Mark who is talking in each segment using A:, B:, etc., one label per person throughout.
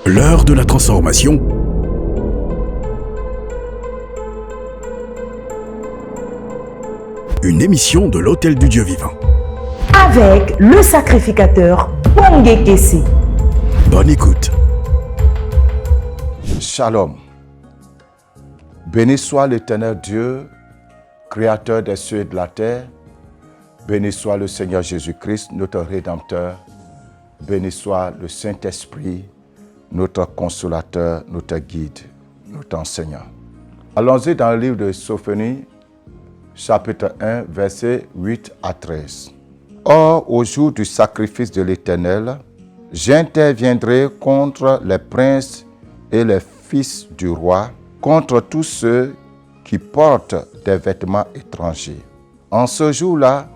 A: L'heure de la transformation. Une émission de l'Hôtel du Dieu Vivant.
B: Avec le sacrificateur Bongé Kessi.
A: Bonne écoute.
C: Shalom. Béni soit l'Éternel Dieu, Créateur des cieux et de la terre. Béni soit le Seigneur Jésus-Christ, notre Rédempteur. Béni soit le Saint-Esprit, notre consolateur, notre guide, notre enseignant. Allons-y dans le livre de Sophonie, chapitre 1, versets 8 à 13. Or, au jour du sacrifice de l'Éternel, j'interviendrai contre les princes et les fils du roi, contre tous ceux qui portent des vêtements étrangers. En ce jour-là,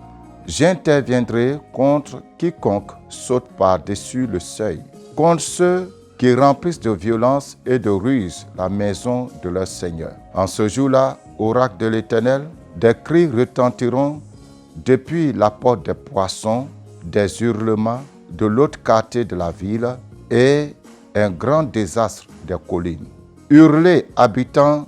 C: j'interviendrai contre quiconque saute par-dessus le seuil, contre ceux qui remplissent de violence et de ruse la maison de leur Seigneur. En ce jour-là, oracle de l'Éternel, des cris retentiront depuis la porte des poissons, des hurlements de l'autre quartier de la ville et un grand désastre des collines. Hurlez, habitants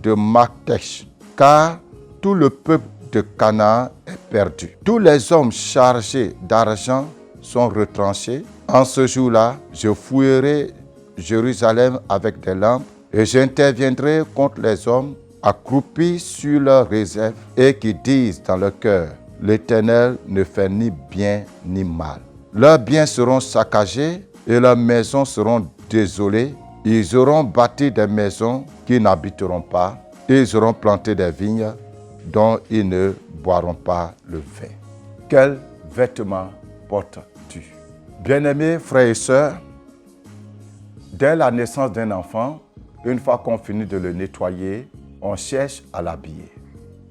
C: de Maktesh, car tout le peuple de Canaan est perdu. Tous les hommes chargés d'argent sont retranchés. En ce jour-là, je fouillerai Jérusalem avec des lampes et j'interviendrai contre les hommes accroupis sur leurs réserves et qui disent dans leur cœur, l'Éternel ne fait ni bien ni mal. Leurs biens seront saccagés et leurs maisons seront désolées. Ils auront bâti des maisons qui n'habiteront pas. Ils auront planté des vignes dont ils ne boiront pas le vin. Quels vêtements portes-tu? Bien-aimés frères et sœurs, dès la naissance d'un enfant, une fois qu'on finit de le nettoyer, on cherche à l'habiller.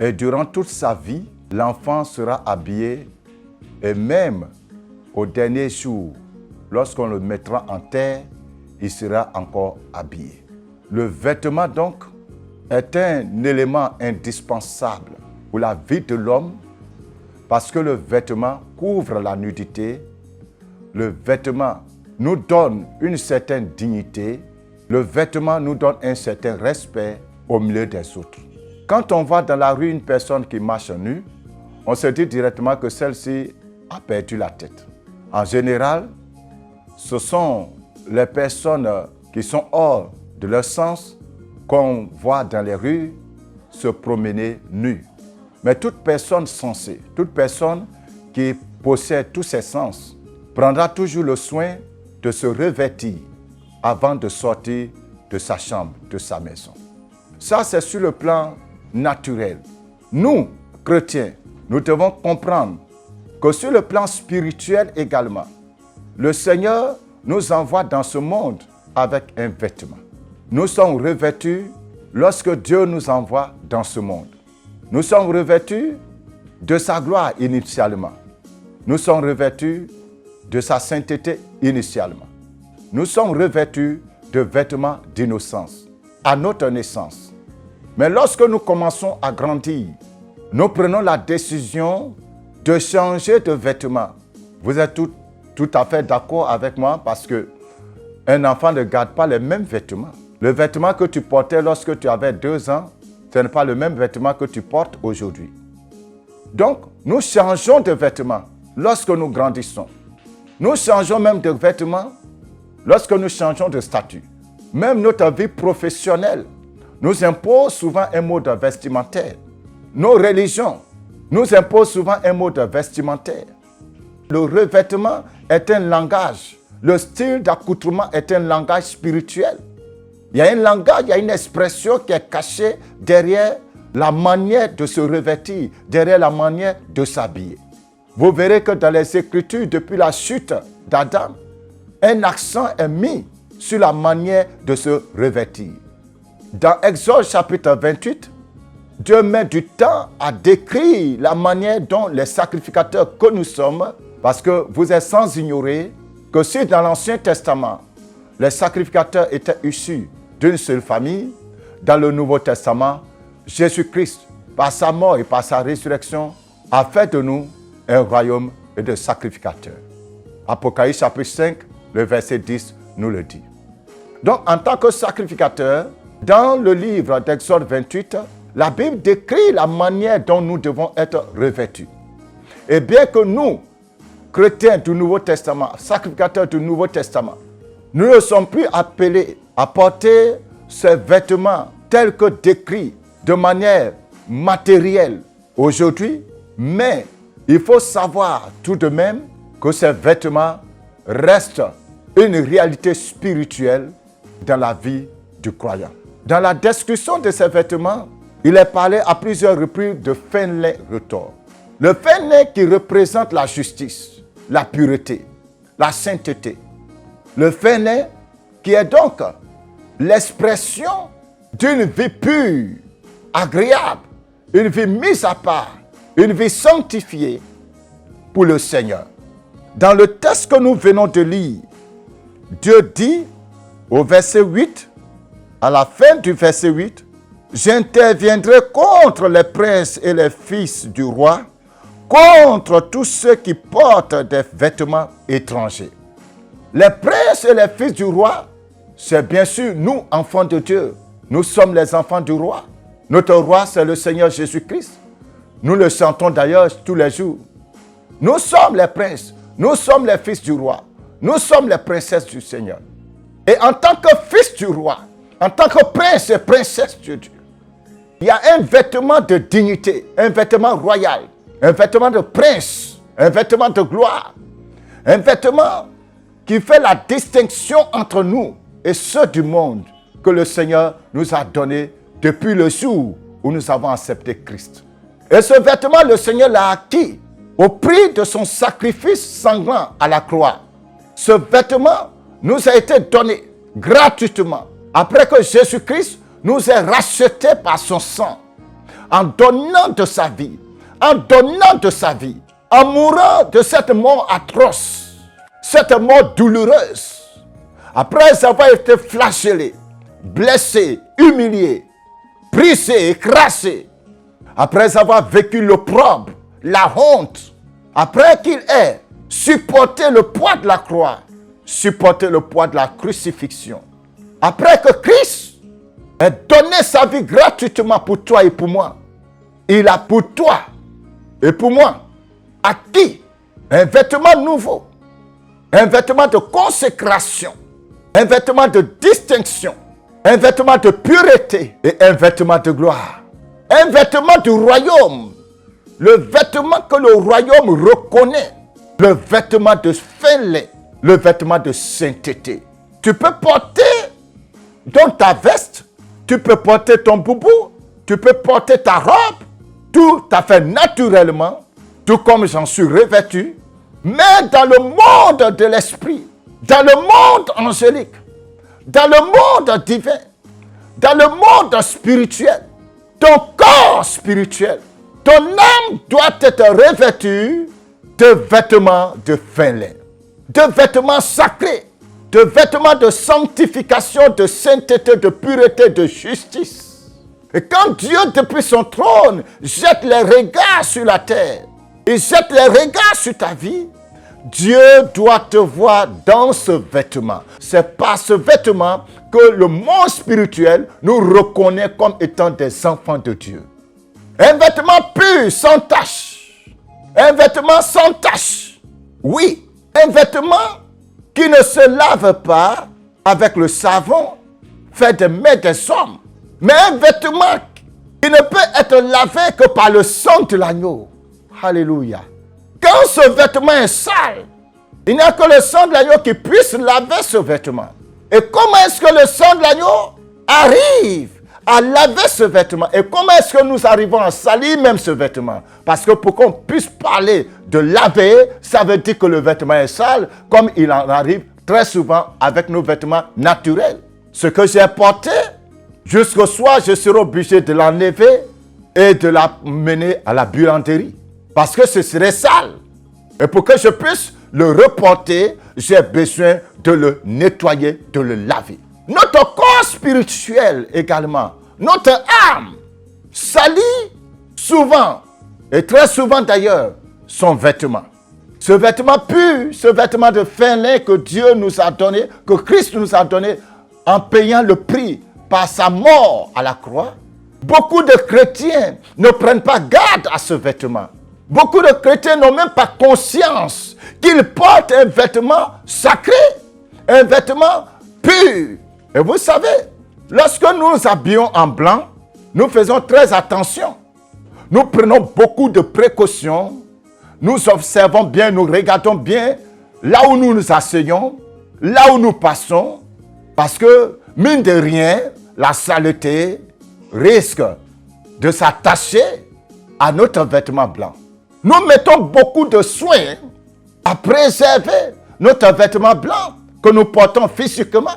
C: Et durant toute sa vie, l'enfant sera habillé et même au dernier jour, lorsqu'on le mettra en terre, il sera encore habillé. Le vêtement donc est un élément indispensable pour la vie de l'homme parce que le vêtement couvre la nudité, le vêtement nous donne une certaine dignité, le vêtement nous donne un certain respect au milieu des autres. Quand on voit dans la rue une personne qui marche nue, on se dit directement que celle-ci a perdu la tête. En général, ce sont les personnes qui sont hors de leur sens qu'on voit dans les rues se promener nues. Mais toute personne sensée, toute personne qui possède tous ses sens, prendra toujours le soin de se revêtir avant de sortir de sa chambre, de sa maison. Ça, c'est sur le plan naturel. Nous, chrétiens, nous devons comprendre que sur le plan spirituel également, le Seigneur nous envoie dans ce monde avec un vêtement. Nous sommes revêtus lorsque Dieu nous envoie dans ce monde. Nous sommes revêtus de sa gloire initialement. Nous sommes revêtus de sa sainteté initialement. Nous sommes revêtus de vêtements d'innocence à notre naissance. Mais lorsque nous commençons à grandir, nous prenons la décision de changer de vêtements. Vous êtes tout à fait d'accord avec moi parce qu'un enfant ne garde pas les mêmes vêtements. Le vêtement que tu portais lorsque tu avais 2 ans, ce n'est pas le même vêtement que tu portes aujourd'hui. Donc, nous changeons de vêtements lorsque nous grandissons. Nous changeons même de vêtements lorsque nous changeons de statut. Même notre vie professionnelle nous impose souvent un mode vestimentaire. Nos religions nous imposent souvent un mode vestimentaire. Le revêtement est un langage. Le style d'accoutrement est un langage spirituel. Il y a un langage, il y a une expression qui est cachée derrière la manière de se revêtir, derrière la manière de s'habiller. Vous verrez que dans les Écritures, depuis la chute d'Adam, un accent est mis sur la manière de se revêtir. Dans Exode chapitre 28, Dieu met du temps à décrire la manière dont les sacrificateurs que nous sommes, parce que vous êtes sans ignorer que si dans l'Ancien Testament, les sacrificateurs étaient issus d'une seule famille, dans le Nouveau Testament, Jésus-Christ, par sa mort et par sa résurrection, a fait de nous un royaume de sacrificateurs. Apocalypse chapitre 5, le verset 10 nous le dit. Donc, en tant que sacrificateur, dans le livre d'Exode 28, la Bible décrit la manière dont nous devons être revêtus. Et bien que nous, chrétiens du Nouveau Testament, sacrificateurs du Nouveau Testament, nous ne sommes plus appelés à porter ces vêtements tels que décrits de manière matérielle aujourd'hui, mais il faut savoir tout de même que ces vêtements restent une réalité spirituelle dans la vie du croyant. Dans la description de ces vêtements, il est parlé à plusieurs reprises de fin lin retors. Le fin lin qui représente la justice, la pureté, la sainteté. Le fin lin qui est donc l'expression d'une vie pure, agréable, une vie mise à part, une vie sanctifiée pour le Seigneur. Dans le texte que nous venons de lire, Dieu dit au verset 8, à la fin du verset 8, « J'interviendrai contre les princes et les fils du roi, contre tous ceux qui portent des vêtements étrangers. » Les princes et les fils du roi, c'est bien sûr nous, enfants de Dieu. Nous sommes les enfants du roi. Notre roi, c'est le Seigneur Jésus-Christ. Nous le chantons d'ailleurs tous les jours. Nous sommes les princes, nous sommes les fils du roi. Nous sommes les princesses du Seigneur. Et en tant que fils du roi, en tant que prince et princesse de Dieu, il y a un vêtement de dignité, un vêtement royal, un vêtement de prince, un vêtement de gloire, un vêtement qui fait la distinction entre nous et ceux du monde que le Seigneur nous a donné depuis le jour où nous avons accepté Christ. Et ce vêtement, le Seigneur l'a acquis au prix de son sacrifice sanglant à la croix. Ce vêtement nous a été donné gratuitement après que Jésus-Christ nous ait rachetés par son sang, en donnant de sa vie, en mourant de cette mort atroce, cette mort douloureuse, après avoir été flagellé, blessé, humilié, brisé, écrasé, après avoir vécu l'opprobre, la honte, après qu'il ait supporté le poids de la croix, supporté le poids de la crucifixion, après que Christ ait donné sa vie gratuitement pour toi et pour moi, il a pour toi et pour moi acquis un vêtement nouveau, un vêtement de consécration, un vêtement de distinction, un vêtement de pureté et un vêtement de gloire. Un vêtement du royaume, le vêtement que le royaume reconnaît, le vêtement de fin lin, le vêtement de sainteté. Tu peux porter donc ta veste, tu peux porter ton boubou, tu peux porter ta robe, tout à fait naturellement, tout comme j'en suis revêtu, mais dans le monde de l'esprit, dans le monde angélique, dans le monde divin, dans le monde spirituel, ton corps spirituel, ton âme doit être revêtue de vêtements de fin lin, de vêtements sacrés, de vêtements de sanctification, de sainteté, de pureté, de justice. Et quand Dieu, depuis son trône, jette les regards sur la terre, il jette les regards sur ta vie, Dieu doit te voir dans ce vêtement. C'est par ce vêtement que le monde spirituel nous reconnaît comme étant des enfants de Dieu. Un vêtement pur, sans tache. Un vêtement sans tache. Oui, un vêtement qui ne se lave pas avec le savon fait des mains des hommes. Mais un vêtement qui ne peut être lavé que par le sang de l'agneau. Alléluia. Quand ce vêtement est sale, il n'y a que le sang de l'agneau qui puisse laver ce vêtement. Et comment est-ce que le sang de l'agneau arrive à laver ce vêtement? Et comment est-ce que nous arrivons à salir même ce vêtement? Parce que pour qu'on puisse parler de laver, ça veut dire que le vêtement est sale, comme il en arrive très souvent avec nos vêtements naturels. Ce que j'ai porté, jusqu'au soir, je serai obligé de l'enlever et de la mener à la buanderie. Parce que ce serait sale. Et pour que je puisse le reporter, j'ai besoin de le nettoyer, de le laver. Notre corps spirituel également, notre âme, salit souvent, et très souvent d'ailleurs, son vêtement. Ce vêtement pur, ce vêtement de fin lin que Dieu nous a donné, que Christ nous a donné, en payant le prix par sa mort à la croix, beaucoup de chrétiens ne prennent pas garde à ce vêtement. Beaucoup de chrétiens n'ont même pas conscience qu'ils portent un vêtement sacré, un vêtement pur. Et vous savez, lorsque nous nous habillons en blanc, nous faisons très attention. Nous prenons beaucoup de précautions. Nous observons bien, nous regardons bien là où nous nous asseyons, là où nous passons. Parce que, mine de rien, la saleté risque de s'attacher à notre vêtement blanc. Nous mettons beaucoup de soins à préserver notre vêtement blanc que nous portons physiquement.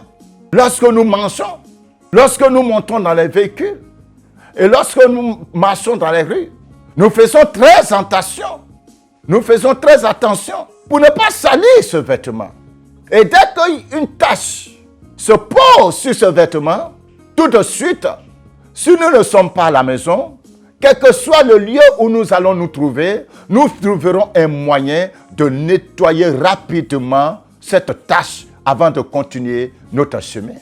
C: Lorsque nous mangeons, lorsque nous montons dans les véhicules et lorsque nous marchons dans les rues, nous faisons très attention. Nous faisons très attention pour ne pas salir ce vêtement. Et dès qu'une tache se pose sur ce vêtement, tout de suite, si nous ne sommes pas à la maison, quel que soit le lieu où nous allons nous trouver, nous trouverons un moyen de nettoyer rapidement cette tache avant de continuer notre chemin.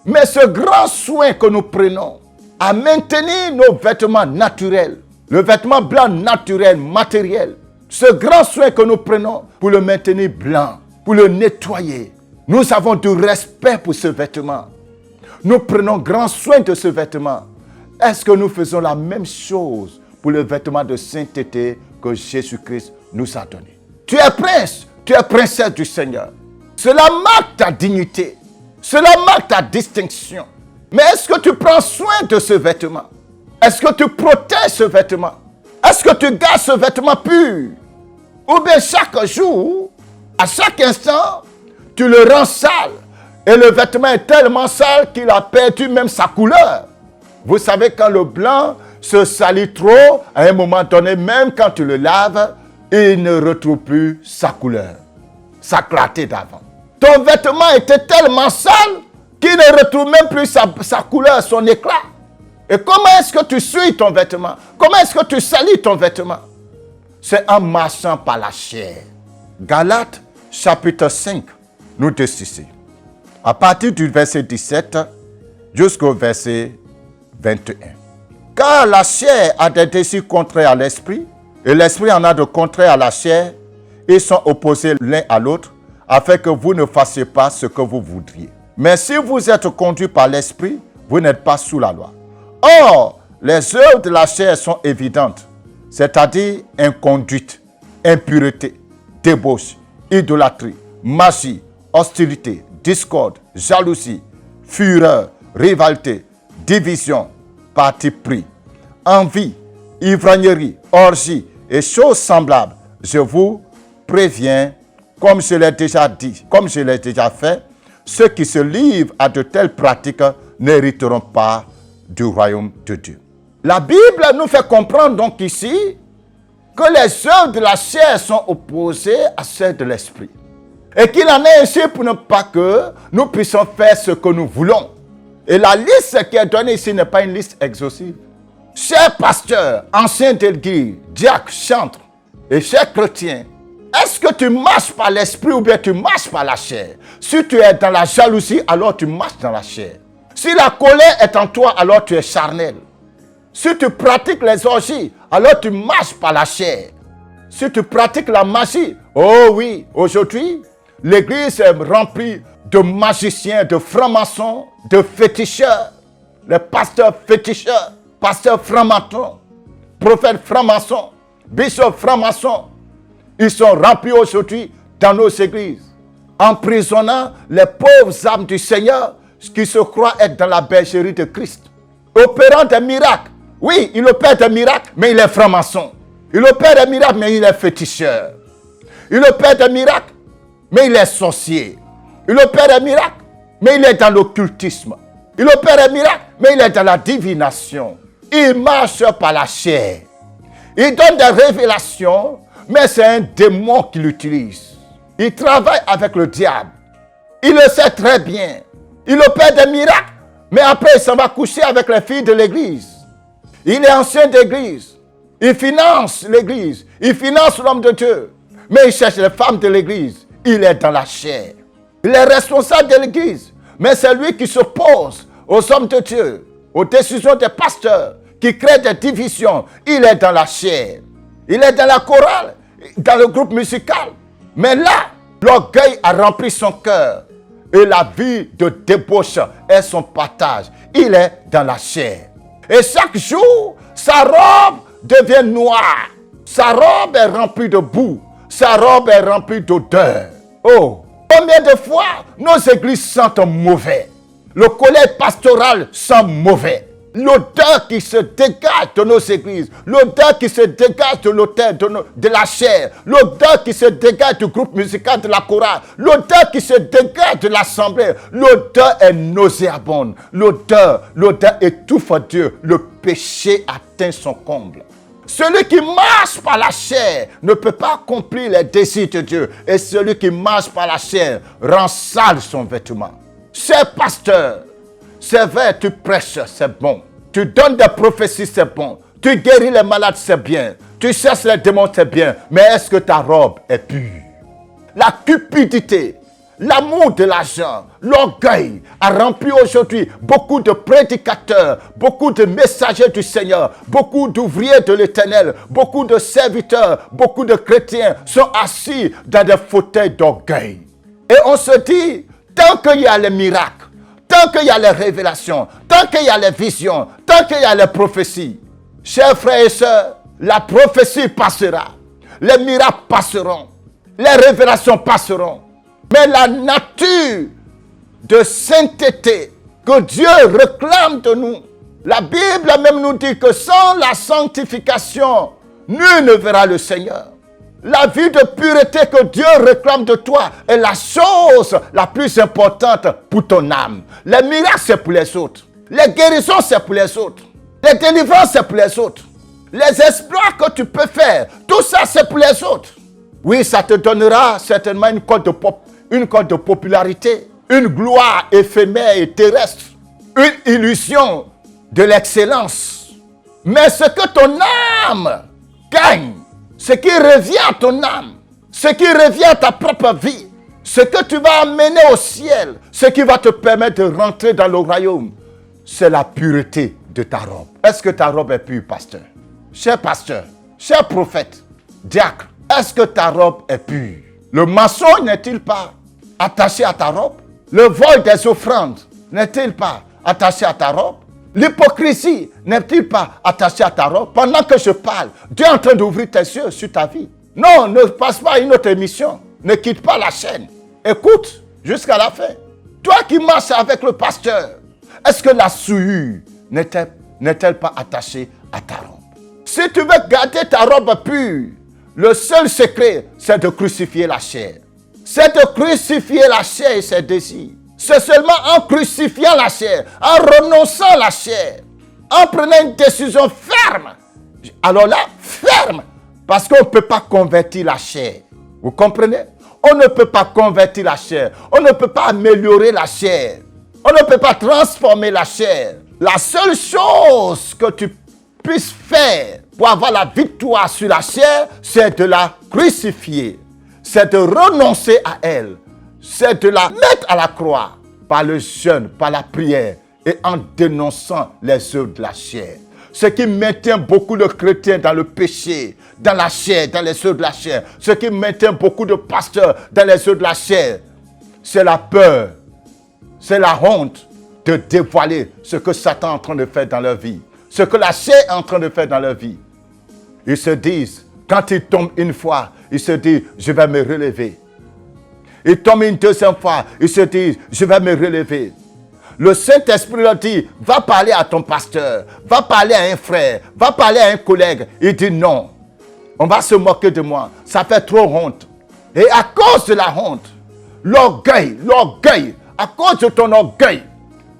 C: Mais ce grand soin que nous prenons à maintenir nos vêtements naturels, le vêtement blanc naturel, matériel, ce grand soin que nous prenons pour le maintenir blanc, pour le nettoyer, nous avons du respect pour ce vêtement. Nous prenons grand soin de ce vêtement. Est-ce que nous faisons la même chose pour le vêtement de sainteté que Jésus-Christ nous a donné? Tu es prince, tu es princesse du Seigneur. Cela marque ta dignité. Cela marque ta distinction. Mais est-ce que tu prends soin de ce vêtement? Est-ce que tu protèges ce vêtement? Est-ce que tu gardes ce vêtement pur? Ou bien chaque jour, à chaque instant, tu le rends sale. Et le vêtement est tellement sale qu'il a perdu même sa couleur. Vous savez, quand le blanc se salit trop, à un moment donné, même quand tu le laves, il ne retrouve plus sa couleur, sa clarté d'avant. Ton vêtement était tellement sale qu'il ne retrouve même plus sa couleur, son éclat. Et comment est-ce que tu suis ton vêtement? Comment est-ce que tu salis ton vêtement? C'est en marchant par la chair. Galates, chapitre 5, nous dit ceci. À partir du verset 17 jusqu'au verset 21. Car la chair a des désirs contraires à l'esprit, et l'esprit en a de contraires à la chair, ils sont opposés l'un à l'autre, afin que vous ne fassiez pas ce que vous voudriez. Mais si vous êtes conduits par l'esprit, vous n'êtes pas sous la loi. Or, les œuvres de la chair sont évidentes, c'est-à-dire inconduite, impureté, débauche, idolâtrie, magie, hostilité, discorde, jalousie, fureur, rivalité, division, parti pris, envie, ivrognerie, orgie et choses semblables. Je vous préviens, comme je l'ai déjà dit, comme je l'ai déjà fait, ceux qui se livrent à de telles pratiques n'hériteront pas du royaume de Dieu. La Bible nous fait comprendre donc ici que les œuvres de la chair sont opposées à celles de l'esprit. Et qu'il en est ainsi pour ne pas que nous puissions faire ce que nous voulons. Et la liste qui est donnée ici n'est pas une liste exhaustive. Chers pasteurs, anciens d'église, diacres, chantres et chers chrétiens, est-ce que tu marches par l'esprit ou bien tu marches par la chair? Si tu es dans la jalousie, alors tu marches dans la chair. Si la colère est en toi, alors tu es charnel. Si tu pratiques les orgies, alors tu marches par la chair. Si tu pratiques la magie, oh oui, aujourd'hui, l'église est remplie de magiciens, de francs-maçons, de féticheurs, les pasteurs féticheurs, pasteurs francs-maçons, prophètes francs-maçons, bishops francs-maçons. Ils sont remplis aujourd'hui dans nos églises, emprisonnant les pauvres âmes du Seigneur qui se croient être dans la bergerie de Christ, opérant des miracles. Oui, il opère des miracles, mais il est franc-maçon. Il opère des miracles, mais il est féticheur. Il opère des miracles, mais il est sorcier. Il opère des miracles, mais il est dans l'occultisme. Il opère des miracles, mais il est dans la divination. Il marche par la chair. Il donne des révélations, mais c'est un démon qui l'utilise. Il travaille avec le diable. Il le sait très bien. Il opère des miracles, mais après il s'en va coucher avec les filles de l'église. Il est ancien d'église. Il finance l'église. Il finance l'homme de Dieu. Mais il cherche les femmes de l'église. Il est dans la chair. Il est responsable de l'église. Mais c'est lui qui s'oppose aux hommes de Dieu, aux décisions des pasteurs, qui créent des divisions. Il est dans la chair. Il est dans la chorale, dans le groupe musical. Mais là, l'orgueil a rempli son cœur. Et la vie de débauche est son partage. Il est dans la chair. Et chaque jour, sa robe devient noire. Sa robe est remplie de boue. Sa robe est remplie d'odeur. Oh, combien de fois nos églises sentent mauvais. Le collège pastoral sent mauvais. L'odeur qui se dégage de nos églises, l'odeur qui se dégage de l'autel, de la chair, l'odeur qui se dégage du groupe musical, de la chorale, l'odeur qui se dégage de l'assemblée, l'odeur est nauséabonde, l'odeur étouffe Dieu, le péché atteint son comble. Celui qui marche par la chair ne peut pas accomplir les désirs de Dieu, et celui qui marche par la chair rend sale son vêtement. Cher pasteur, c'est vrai, tu prêches, c'est bon. Tu donnes des prophéties, c'est bon. Tu guéris les malades, c'est bien. Tu chasses les démons, c'est bien. Mais est-ce que ta robe est pure? La cupidité, l'amour de l'argent, l'orgueil a rempli aujourd'hui beaucoup de prédicateurs, beaucoup de messagers du Seigneur, beaucoup d'ouvriers de l'Éternel, beaucoup de serviteurs, beaucoup de chrétiens sont assis dans des fauteuils d'orgueil. Et on se dit, tant qu'il y a les miracles, tant qu'il y a les révélations, tant qu'il y a les visions, tant qu'il y a les prophéties, chers frères et sœurs, la prophétie passera, les miracles passeront, les révélations passeront. Mais la nature de sainteté que Dieu réclame de nous, la Bible même nous dit que sans la sanctification, nul ne verra le Seigneur. La vie de pureté que Dieu réclame de toi est la chose la plus importante pour ton âme. Les miracles, c'est pour les autres. Les guérisons, c'est pour les autres. Les délivrances, c'est pour les autres. Les exploits que tu peux faire, tout ça, c'est pour les autres. Oui, ça te donnera certainement une cote de popularité, une gloire éphémère et terrestre, une illusion de l'excellence. Mais ce que ton âme gagne, ce qui revient à ton âme, ce qui revient à ta propre vie, ce que tu vas amener au ciel, ce qui va te permettre de rentrer dans le royaume, c'est la pureté de ta robe. Est-ce que ta robe est pure, pasteur? Cher pasteur, cher prophète, diacre, est-ce que ta robe est pure? Le mensonge n'est-il pas attaché à ta robe? Le vol des offrandes n'est-il pas attaché à ta robe? L'hypocrisie n'est-il pas attachée à ta robe? Pendant que je parle, Dieu est en train d'ouvrir tes yeux sur ta vie. Non, ne passe pas à une autre émission. Ne quitte pas la chaîne. Écoute jusqu'à la fin. Toi qui marches avec le pasteur, est-ce que la souillure n'est-elle pas attachée à ta robe? Si tu veux garder ta robe pure, le seul secret, c'est de crucifier la chair. C'est de crucifier la chair et ses désirs. C'est seulement en crucifiant la chair, en renonçant à la chair, en prenant une décision ferme. Alors là, ferme, parce qu'on ne peut pas convertir la chair. Vous comprenez? On ne peut pas convertir la chair. On ne peut pas améliorer la chair. On ne peut pas transformer la chair. La seule chose que tu puisses faire pour avoir la victoire sur la chair, c'est de la crucifier. C'est de renoncer à elle. C'est de la mettre à la croix par le jeûne, par la prière et en dénonçant les œuvres de la chair. Ce qui maintient beaucoup de chrétiens dans le péché, dans la chair, dans les œuvres de la chair. Ce qui maintient beaucoup de pasteurs dans les œuvres de la chair, c'est la peur, c'est la honte de dévoiler ce que Satan est en train de faire dans leur vie, ce que la chair est en train de faire dans leur vie. Ils se disent, quand ils tombent une fois, ils se disent, je vais me relever. Ils tombent une deuxième fois, ils se disent, je vais me relever. Le Saint-Esprit leur dit, va parler à ton pasteur, va parler à un frère, va parler à un collègue. Il dit non, on va se moquer de moi, ça fait trop honte. Et à cause de la honte, l'orgueil, à cause de ton orgueil,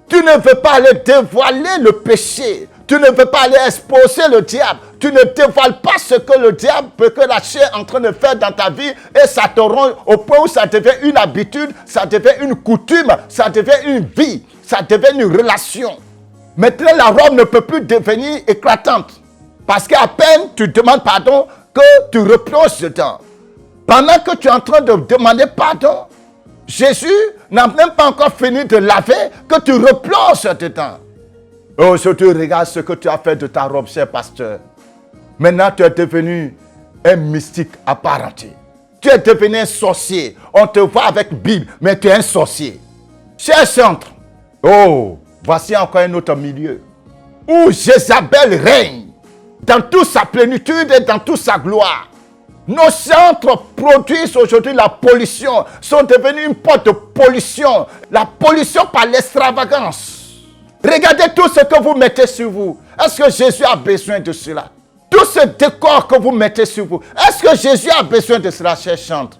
C: tu ne veux pas aller dévoiler le péché. Tu ne veux pas aller exposer le diable. Tu ne dévoiles pas ce que le diable, que la chair est en train de faire dans ta vie. Et ça te rend au point où ça devient une habitude, ça devient une coutume, ça devient une vie, ça devient une relation. Maintenant, la robe ne peut plus devenir éclatante. Parce qu'à peine tu demandes pardon, que tu reproches dedans. Pendant que tu es en train de demander pardon, Jésus n'a même pas encore fini de laver que tu replonges dedans. Aujourd'hui, regarde ce que tu as fait de ta robe, cher pasteur. Maintenant, tu es devenu un mystique à part entière. Tu es devenu un sorcier. On te voit avec Bible, mais tu es un sorcier. Cher chantre, voici encore un autre milieu où Jézabel règne dans toute sa plénitude et dans toute sa gloire. Nos centres produisent aujourd'hui la pollution, sont devenus une porte de pollution. La pollution par l'extravagance. Regardez tout ce que vous mettez sur vous. Est-ce que Jésus a besoin de cela? Tout ce décor que vous mettez sur vous. Est-ce que Jésus a besoin de cela, cher chantre?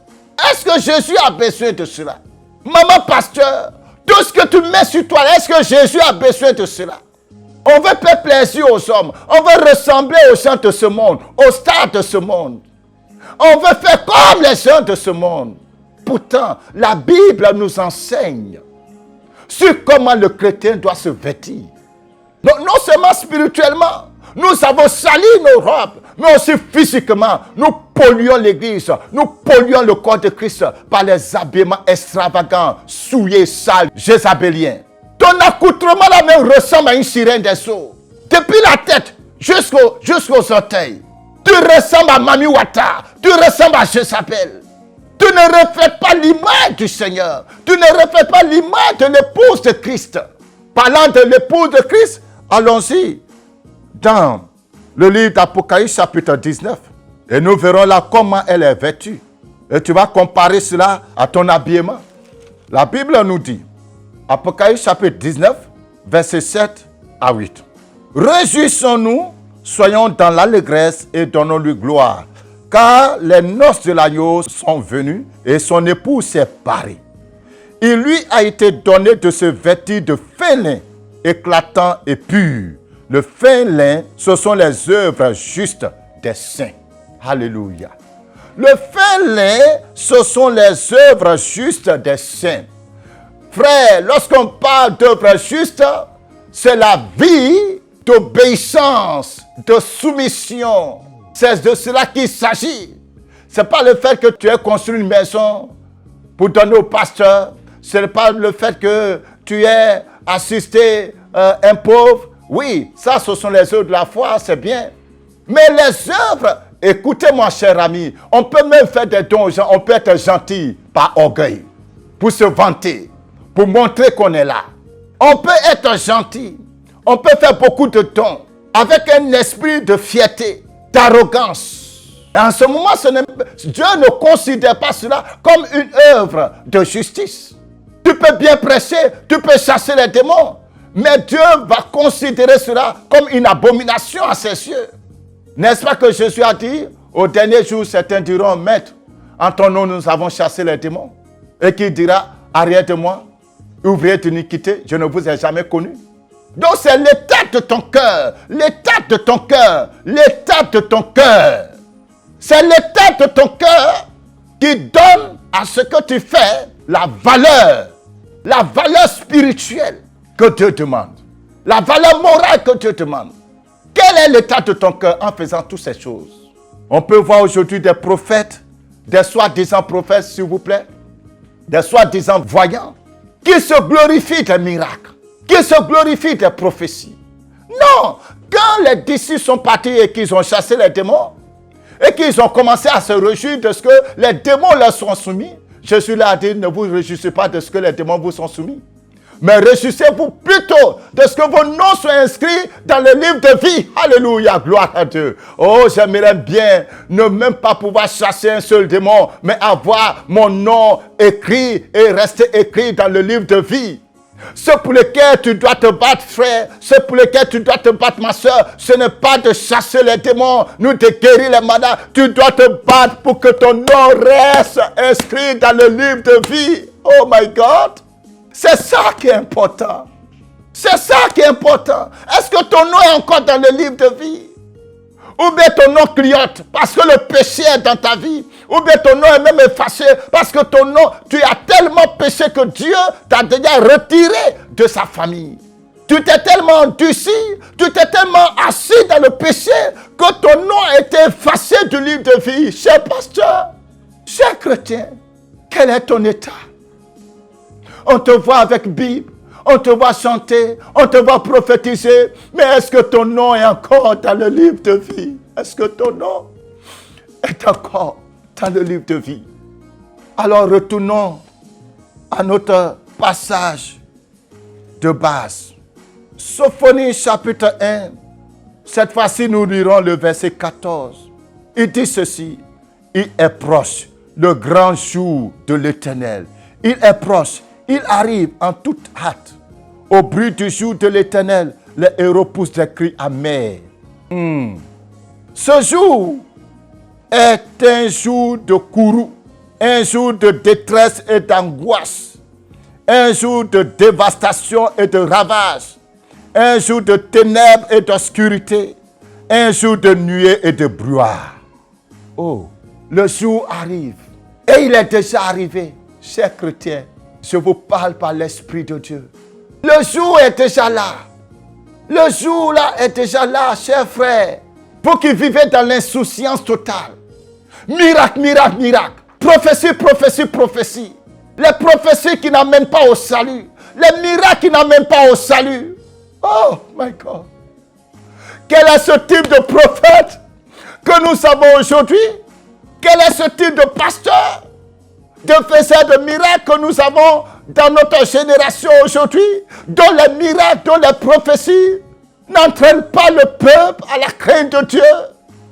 C: Est-ce que Jésus a besoin de cela? Maman pasteur, tout ce que tu mets sur toi, est-ce que Jésus a besoin de cela? On veut faire plaisir aux hommes. On veut ressembler aux gens de ce monde, aux stars de ce monde. On veut faire comme les gens de ce monde. Pourtant, la Bible nous enseigne sur comment le chrétien doit se vêtir. Non seulement spirituellement, nous avons sali nos robes, mais aussi physiquement, nous polluons l'église, nous polluons le corps de Christ par les habillements extravagants, souillés, sales, jézabéliens. Ton accoutrement là même ressemble à une sirène des eaux. Depuis la tête jusqu'aux orteils. Tu ressembles à Mami Wata, tu ressembles à Jézabel. Tu ne reflètes pas l'image du Seigneur. Tu ne reflètes pas l'image de l'épouse de Christ. Parlant de l'épouse de Christ, allons-y dans le livre d'Apocalypse chapitre 19. Et nous verrons là comment elle est vêtue. Et tu vas comparer cela à ton habillement. La Bible nous dit, Apocalypse chapitre 19, versets 7 à 8. Réjouissons-nous, soyons dans l'allégresse et donnons-lui gloire. Car les noces de l'agneau sont venues et son épouse s'est parée. Il lui a été donné de se vêtir de fin lin, éclatant et pur. Le fin lin, ce sont les œuvres justes des saints. Alléluia. Le fin lin, ce sont les œuvres justes des saints. Frère, lorsqu'on parle d'œuvres justes, c'est la vie d'obéissance, de soumission. C'est de cela qu'il s'agit. Ce n'est pas le fait que tu aies construit une maison pour donner au pasteur. Ce n'est pas le fait que tu aies assisté un pauvre. Oui, ça, ce sont les œuvres de la foi, c'est bien. Mais les œuvres, écoutez-moi, cher ami, on peut même faire des dons aux gens, on peut être gentil par orgueil, pour se vanter, pour montrer qu'on est là. On peut être gentil, on peut faire beaucoup de dons, avec un esprit de fierté, d'arrogance. Et en ce moment, Dieu ne considère pas cela comme une œuvre de justice. Tu peux bien prêcher, tu peux chasser les démons, mais Dieu va considérer cela comme une abomination à ses yeux. N'est-ce pas que Jésus a dit, au dernier jour, certains diront, Maître, en ton nom, nous avons chassé les démons. Et qui dira, arrière de moi, ouvrier d'iniquité, je ne vous ai jamais connu. Donc c'est l'état de ton cœur, l'état de ton cœur, l'état de ton cœur. C'est l'état de ton cœur qui donne à ce que tu fais la valeur spirituelle que Dieu demande, la valeur morale que Dieu demande. Quel est l'état de ton cœur en faisant toutes ces choses? On peut voir aujourd'hui des prophètes, des soi-disant prophètes, s'il vous plaît, des soi-disant voyants, qui se glorifient des miracles, qui se glorifient des prophéties. Non, quand les disciples sont partis et qu'ils ont chassé les démons, et qu'ils ont commencé à se réjouir de ce que les démons leur sont soumis, Jésus leur a dit, ne vous réjouissez pas de ce que les démons vous sont soumis, mais réjouissez-vous plutôt de ce que vos noms soient inscrits dans le livre de vie. Alléluia, gloire à Dieu. Oh, j'aimerais bien ne même pas pouvoir chasser un seul démon, mais avoir mon nom écrit et rester écrit dans le livre de vie. Ce pour lequel tu dois te battre, frère, ce pour lequel tu dois te battre, ma soeur, ce n'est pas de chasser les démons, nous de guérir les malades. Tu dois te battre pour que ton nom reste inscrit dans le livre de vie. Oh my God! C'est ça qui est important. C'est ça qui est important. Est-ce que ton nom est encore dans le livre de vie? Ou bien ton nom clignote parce que le péché est dans ta vie. Ou bien ton nom est même effacé parce que ton nom, tu as tellement péché que Dieu t'a déjà retiré de sa famille. Tu t'es tellement endurci, tu t'es tellement assis dans le péché que ton nom a été effacé du livre de vie. Cher pasteur, cher chrétien, quel est ton état? On te voit avec Bible. On te voit chanter. On te voit prophétiser. Mais est-ce que ton nom est encore dans le livre de vie? Est-ce que ton nom est encore dans le livre de vie? Alors retournons à notre passage de base. Sophonie chapitre 1. Cette fois-ci, nous lirons le verset 14. Il dit ceci. Il est proche, le grand jour de l'Éternel. Il est proche. Il arrive en toute hâte. Au bruit du jour de l'Éternel, les héros poussent des cris amers. Ce jour est un jour de courroux, un jour de détresse et d'angoisse, un jour de dévastation et de ravage, un jour de ténèbres et d'obscurité, un jour de nuée et de brouillard. Oh, le jour arrive et il est déjà arrivé, chers chrétiens. Je vous parle par l'Esprit de Dieu. Le jour est déjà là. Le jour là est déjà là, chers frères. Vous qui vivez dans l'insouciance totale. Miracle, miracle, miracle. Prophétie, prophétie, prophétie. Les prophéties qui n'amènent pas au salut. Les miracles qui n'amènent pas au salut. Oh my God. Quel est ce type de prophète que nous avons aujourd'hui? Quel est ce type de pasteur, de faiseur de miracles que nous avons dans notre génération aujourd'hui, dont les miracles, dont les prophéties n'entraînent pas le peuple à la crainte de Dieu,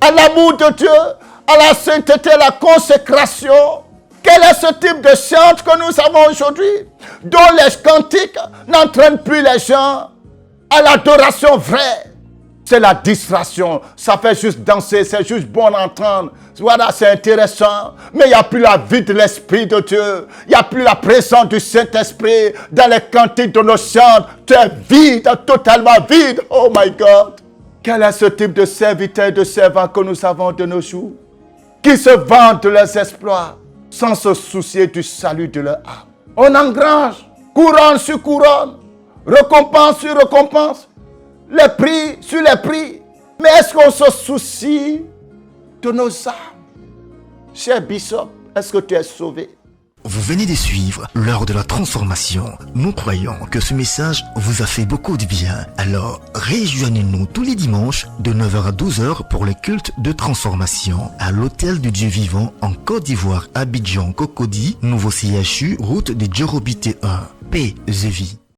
C: à l'amour de Dieu, à la sainteté, à la consécration? Quel est ce type de chant que nous avons aujourd'hui, dont les cantiques n'entraînent plus les gens à l'adoration vraie? C'est la distraction. Ça fait juste danser, c'est juste bon d'entendre. Voilà, c'est intéressant. Mais il n'y a plus la vie de l'Esprit de Dieu. Il n'y a plus la présence du Saint-Esprit dans les cantiques de nos chants. Tu es vide, totalement vide. Oh my God. Quel est ce type de serviteur et de servant que nous avons de nos jours? Qui se vantent de leurs exploits sans se soucier du salut de leur âme. On engrange, couronne sur couronne, récompense sur récompense. Les prix sur les prix. Mais est-ce qu'on se soucie de nos âmes? Cher Bishop, est-ce que tu es sauvé?
D: Vous venez de suivre l'heure de la transformation. Nous croyons que ce message vous a fait beaucoup de bien. Alors, rejoignez-nous tous les dimanches de 9h à 12h pour le culte de transformation à l'Hôtel du Dieu Vivant en Côte d'Ivoire, Abidjan, Cocody, Nouveau CHU, route de Djorobité 1. Paix et vie.